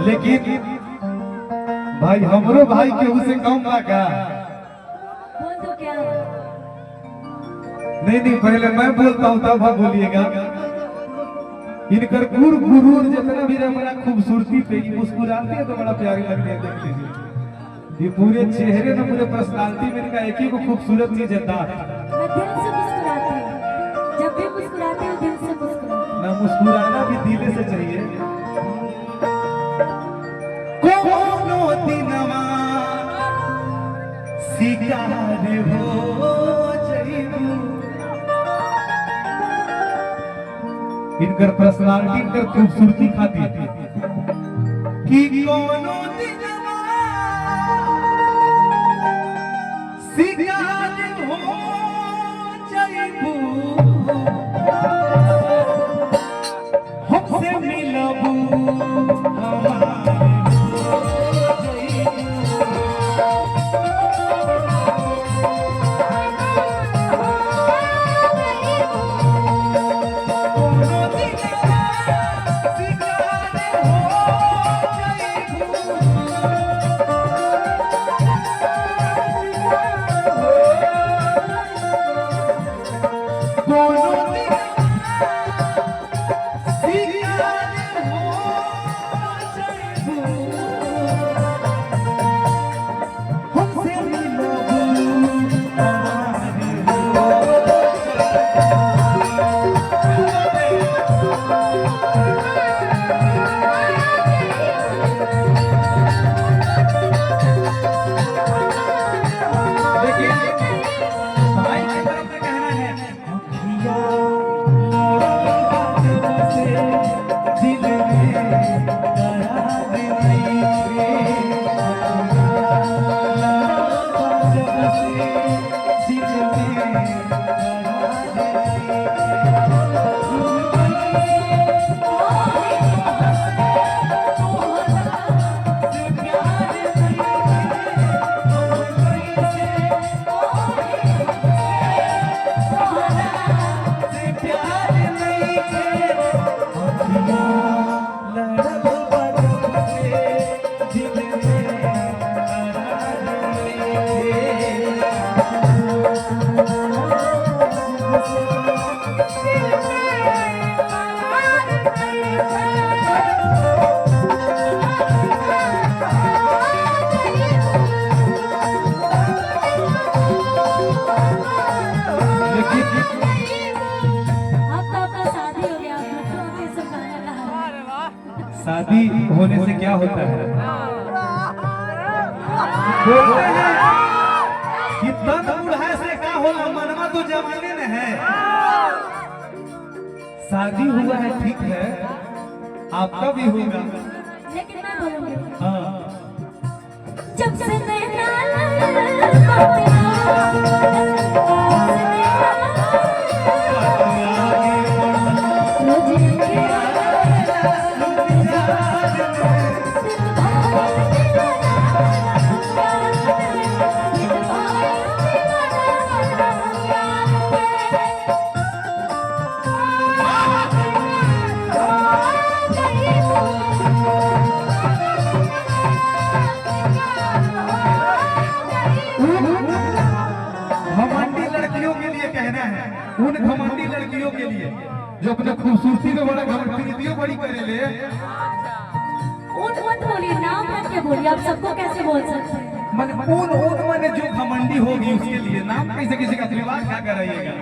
लेकिन भाई हमरो भाई के उसे कम बा का? बोल दो क्या? नहीं पहले मैं बोलता हूँ तब आप बोलिएगा। इनकर गुरूर जितना भी बड़ा खूबसूरती पे मुस्कुराती है तो बड़ा प्यारी लगती है। देख लीजिए ये पूरे चेहरे में पूरे पर्सनालिटी में इनका एक ही को खूबसूरत चीज है दांत। मैं दिल से मुस्कुराती हूँ, जब भी मुस्कुराती हूँ दिल से मुस्कुराती हूँ। ना मुस्कुराना भी दिल से चाहिए। कोनो दिनमा शिकार हो जाइबू। इनकर पर्सनालिटी इनकर खूबसूरती खातिर कि कोनो दिनमा शिकार हो जाइबू। हमसे मिलबू शादी होने से क्या होता है? बोलते हैं कि तन बुढ़ा से क्या होला, मनवा तो जवानी में है। शादी हुआ है ठीक है, आपका भी होगा, लेकिन मैं बोलूंगी हाँ। जब से उन घमंडी लड़कियों के लिए जो अपने खूबसूरती में बड़ा घमंडी बड़ी करे ले। उन मत बोलिए, नाम मत के बोलिए, आप सबको कैसे बोल सकते हैं? उन माने जो घमंडी होगी उसके लिए नाम कैसे किसी का विवाह क्या कराइएगा?